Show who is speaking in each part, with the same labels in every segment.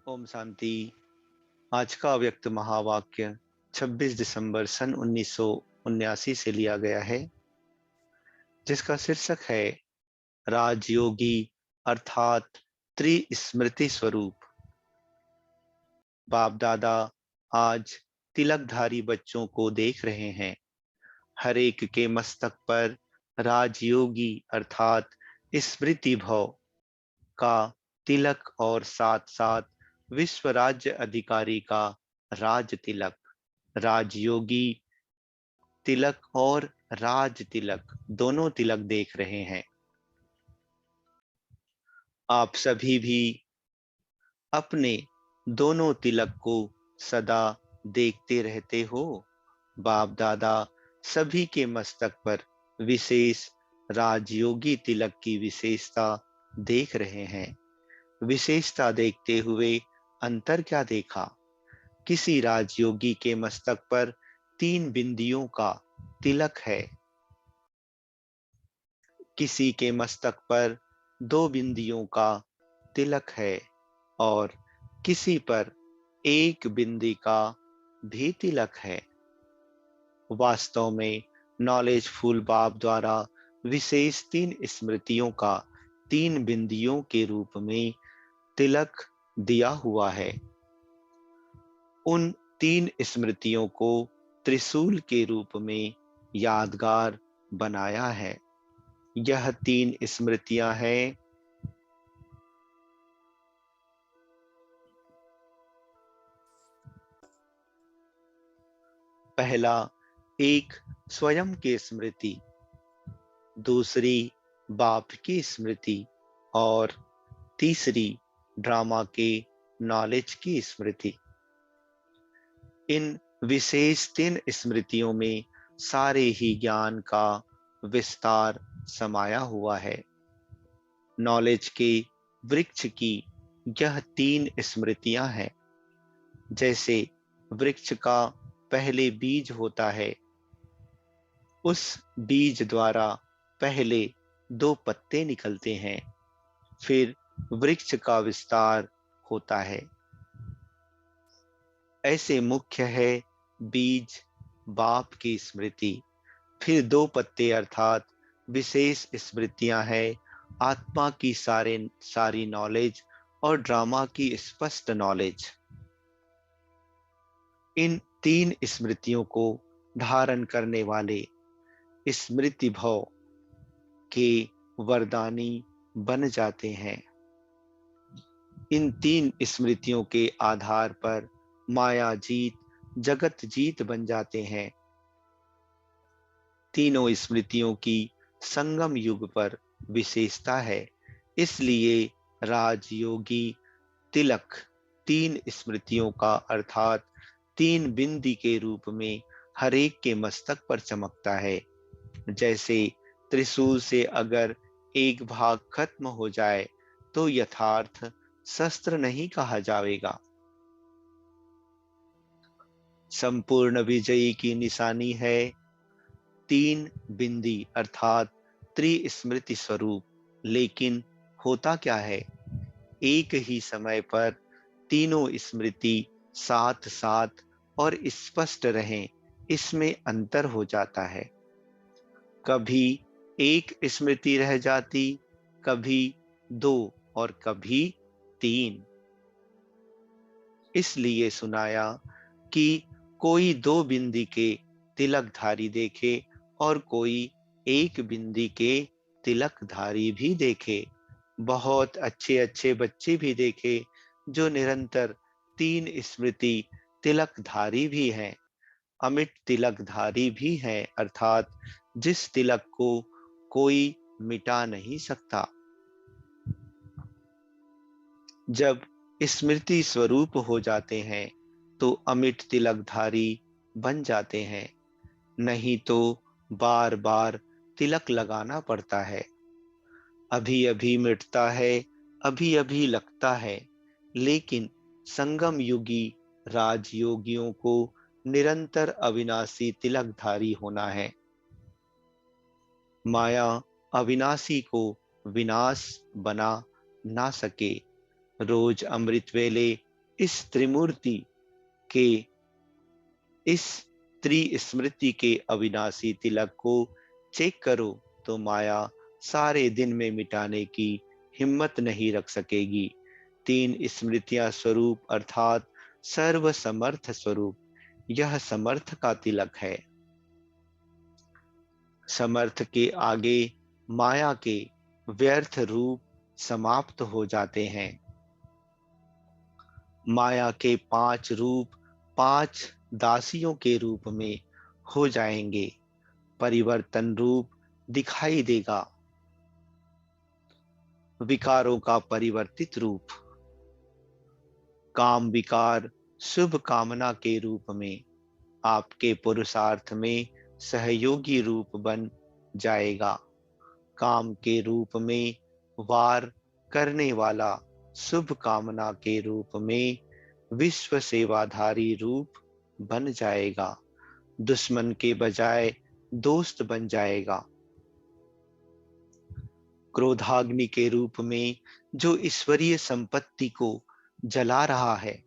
Speaker 1: ओम शांति। आज का अव्यक्त महावाक्य 26 दिसंबर सन 1979 से लिया गया है, जिसका शीर्षक है राजयोगी अर्थात त्रिस्मृति स्वरूप। बाप दादा आज तिलकधारी बच्चों को देख रहे हैं। हर एक के मस्तक पर राजयोगी अर्थात स्मृति भव का तिलक और साथ साथ विश्व राज्य अधिकारी का राज तिलक, राजयोगी तिलक और राज तिलक दोनों तिलक देख रहे हैं। आप सभी भी अपने दोनों तिलक को सदा देखते रहते हो। बाप दादा सभी के मस्तक पर विशेष राजयोगी तिलक की विशेषता देख रहे हैं। विशेषता देखते हुए अंतर क्या देखा? किसी राजयोगी के मस्तक पर 3 बिंदियों का तिलक है, किसी के मस्तक पर 2 बिंदियों का तिलक है और किसी पर 1 बिंदी का भी तिलक है। वास्तव में नॉलेजफुल बाप द्वारा विशेष 3 स्मृतियों का 3 बिंदियों के रूप में तिलक दिया हुआ है। उन 3 स्मृतियों को त्रिशूल के रूप में यादगार बनाया है। यह 3 स्मृतियां हैं। पहला, एक स्वयं की स्मृति, दूसरी बाप की स्मृति और तीसरी ड्रामा के नॉलेज की स्मृति। इन विशेष 3 स्मृतियों में सारे ही ज्ञान का विस्तार समाया हुआ है। नॉलेज के वृक्ष की यह 3 स्मृतियां हैं। जैसे वृक्ष का पहले बीज होता है, उस बीज द्वारा पहले 2 पत्ते निकलते हैं, फिर वृक्ष का विस्तार होता है। ऐसे मुख्य है बीज बाप की स्मृति, फिर 2 पत्ते अर्थात विशेष स्मृतियां हैं आत्मा की सारी नॉलेज और ड्रामा की स्पष्ट नॉलेज। इन 3 स्मृतियों को धारण करने वाले स्मृति भव के वरदानी बन जाते हैं। इन 3 स्मृतियों के आधार पर माया जीत, जगत जीत बन जाते हैं। तीनों स्मृतियों की संगम युग पर विशेषता है, इसलिए राजयोगी तिलक 3 स्मृतियों का अर्थात 3 बिंदी के रूप में हर एक के मस्तक पर चमकता है। जैसे त्रिशूल से अगर एक भाग खत्म हो जाए तो यथार्थ शस्त्र नहीं कहा जाएगा। संपूर्ण विजयी की निशानी है 3 बिंदी अर्थात त्रिस्मृति स्वरूप। लेकिन होता क्या है, एक ही समय पर तीनों स्मृति साथ साथ और स्पष्ट रहें, इसमें अंतर हो जाता है। कभी एक स्मृति रह जाती, कभी 2 और कभी 3। इसलिए सुनाया कि कोई 2 बिंदी के तिलकधारी देखे और कोई 1 बिंदी के तिलकधारी भी देखे। बहुत अच्छे अच्छे बच्चे भी देखे जो निरंतर 3 स्मृति तिलकधारी भी हैं, अमिट तिलकधारी भी हैं, अर्थात जिस तिलक को कोई मिटा नहीं सकता। जब स्मृति स्वरूप हो जाते हैं तो अमिट तिलकधारी बन जाते हैं, नहीं तो बार बार तिलक लगाना पड़ता है। अभी अभी मिटता है, अभी अभी लगता है, लेकिन संगम युगी राजयोगियों को निरंतर अविनाशी तिलकधारी होना है। माया अविनाशी को विनाश बना ना सके। रोज अमृत वेले इस त्रिमूर्ति के इस त्रिस्मृति के अविनाशी तिलक को चेक करो तो माया सारे दिन में मिटाने की हिम्मत नहीं रख सकेगी। तीन स्मृतियां स्वरूप अर्थात सर्व समर्थ स्वरूप, यह समर्थ का तिलक है। समर्थ के आगे माया के व्यर्थ रूप समाप्त हो जाते हैं। माया के पांच रूप पांच दासियों के रूप में हो जाएंगे। परिवर्तन रूप दिखाई देगा। विकारों का परिवर्तित रूप, काम विकार शुभ कामना के रूप में आपके पुरुषार्थ में सहयोगी रूप बन जाएगा। काम के रूप में वार करने वाला, शुभ कामना के रूप में विश्व सेवाधारी रूप बन जाएगा। दुश्मन के बजाय दोस्त बन जाएगा। क्रोधाग्नि के रूप में जो ईश्वरीय संपत्ति को जला रहा है,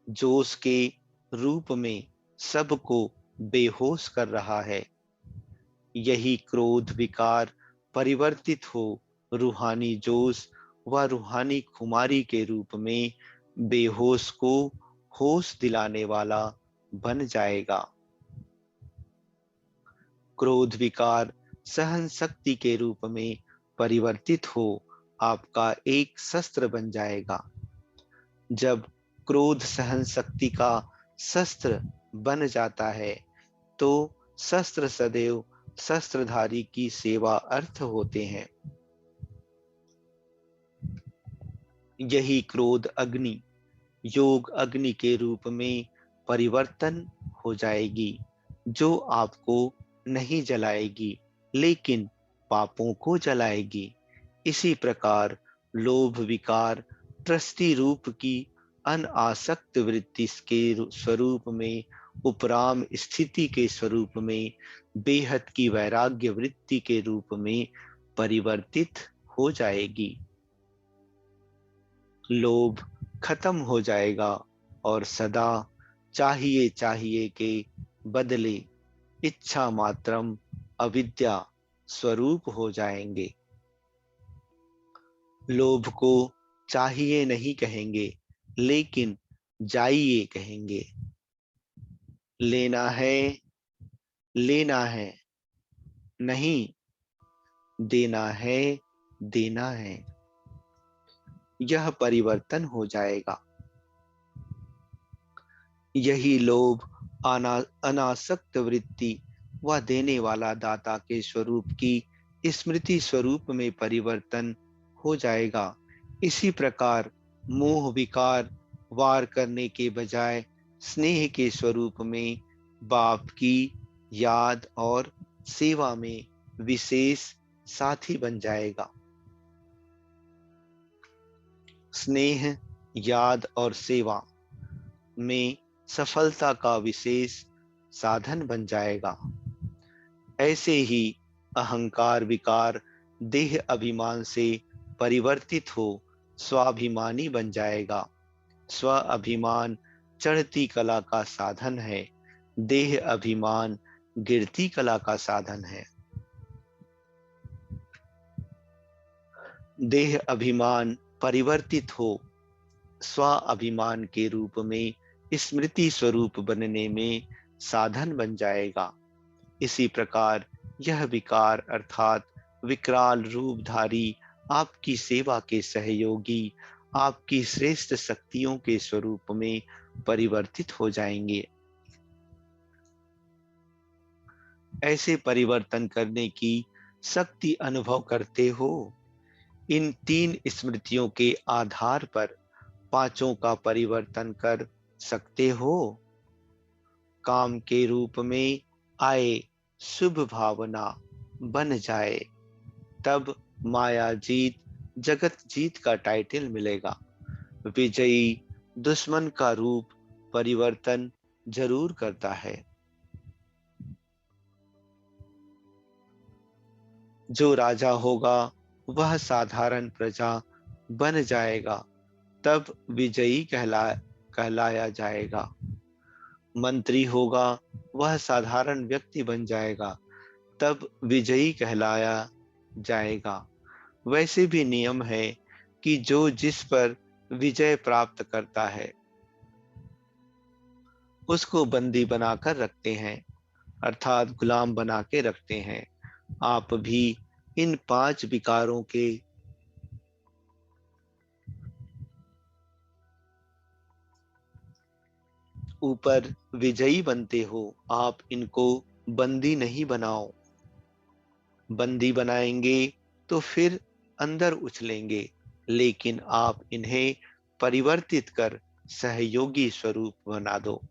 Speaker 1: जोश के रूप में सबको बेहोश कर रहा है, यही क्रोध विकार परिवर्तित हो रूहानी जोश व रूहानी खुमारी के रूप में बेहोश को होश दिलाने वाला बन जाएगा। क्रोध विकार सहन शक्ति के रूप में परिवर्तित हो आपका एक शस्त्र बन जाएगा। जब क्रोध सहन शक्ति का शस्त्र बन जाता है तो शस्त्र सदैव शस्त्रधारी की सेवा अर्थ होते हैं। यही क्रोध अग्नि योग अग्नि के रूप में परिवर्तन हो जाएगी, जो आपको नहीं जलाएगी लेकिन पापों को जलाएगी। इसी प्रकार लोभ विकार त्रस्ती रूप की अनासक्त वृत्ति के स्वरूप में, उपराम स्थिति के स्वरूप में, बेहद की वैराग्य वृत्ति के रूप में परिवर्तित हो जाएगी। लोभ खत्म हो जाएगा और सदा चाहिए चाहिए के बदले इच्छा मात्रम अविद्या स्वरूप हो जाएंगे। लोभ को चाहिए नहीं कहेंगे लेकिन जाइए कहेंगे। लेना है नहीं, देना है देना है, यह परिवर्तन हो जाएगा। यही लोभ अनासक्त वृत्ति व देने वाला दाता के स्वरूप की स्मृति स्वरूप में परिवर्तन हो जाएगा। इसी प्रकार मोह विकार वार करने के बजाय स्नेह के स्वरूप में बाप की याद और सेवा में विशेष साथी बन जाएगा। स्नेह याद और सेवा में सफलता का विशेष साधन बन जाएगा। ऐसे ही अहंकार विकार देह अभिमान से परिवर्तित हो स्वाभिमानी बन जाएगा। स्व अभिमान चढ़ती कला का साधन है, देह अभिमान गिरती कला का साधन है। देह अभिमान परिवर्तित हो स्व अभिमान के रूप में स्मृति स्वरूप बनने में साधन बन जाएगा। इसी प्रकार यह विकार अर्थात विकराल रूपधारी आपकी सेवा के सहयोगी आपकी श्रेष्ठ शक्तियों के स्वरूप में परिवर्तित हो जाएंगे। ऐसे परिवर्तन करने की शक्ति अनुभव करते हो। इन तीन स्मृतियों के आधार पर पांचों का परिवर्तन कर सकते हो। काम के रूप में आए शुभ भावना बन जाए, तब माया जीत जगत जीत का टाइटल मिलेगा। विजयी दुश्मन का रूप परिवर्तन जरूर करता है। जो राजा होगा वह साधारण प्रजा बन जाएगा। तब विजयी कहलाया जाएगा। मंत्री होगा, वह साधारण व्यक्ति बन जाएगा, तब विजयी कहलाया जाएगा। वैसे भी नियम है कि जो जिस पर विजय प्राप्त करता है उसको बंदी बनाकर रखते हैं, अर्थात गुलाम बना के रखते हैं। आप भी इन 5 विकारों के ऊपर विजयी बनते हो। आप इनको बंदी नहीं बनाओ। बंदी बनाएंगे तो फिर अंदर उछलेंगे, लेकिन आप इन्हें परिवर्तित कर सहयोगी स्वरूप बना दो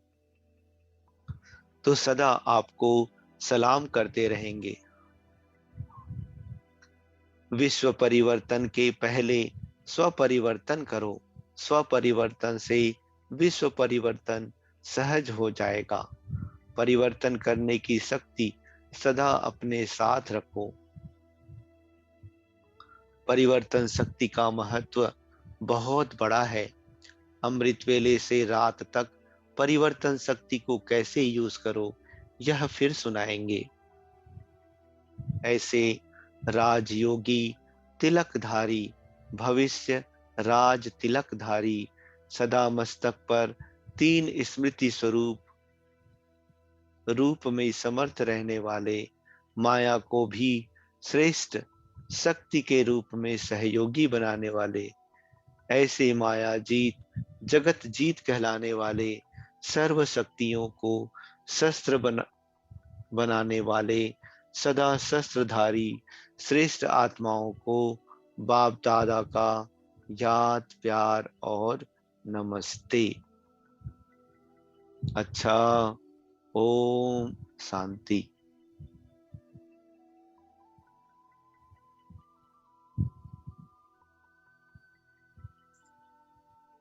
Speaker 1: तो सदा आपको सलाम करते रहेंगे। विश्व परिवर्तन के पहले स्वपरिवर्तन करो। स्वपरिवर्तन से विश्व परिवर्तन सहज हो जाएगा। परिवर्तन करने की शक्ति सदा अपने साथ रखो। परिवर्तन शक्ति का महत्व बहुत बड़ा है। अमृत वेले से रात तक परिवर्तन शक्ति को कैसे यूज करो, यह फिर सुनाएंगे। ऐसे राजयोगी तिलकधारी, भविष्य राज तिलकधारी, सदा मस्तक पर 3 स्मृति स्वरूप रूप में समर्थ रहने वाले, माया को भी श्रेष्ठ शक्ति के रूप में सहयोगी बनाने वाले, ऐसे माया जीत जगत जीत कहलाने वाले, सर्व शक्तियों को शस्त्र बनाने वाले, सदा शस्त्रधारी श्रेष्ठ आत्माओं को बाप दादा का याद प्यार और नमस्ते। अच्छा, ओम शांति।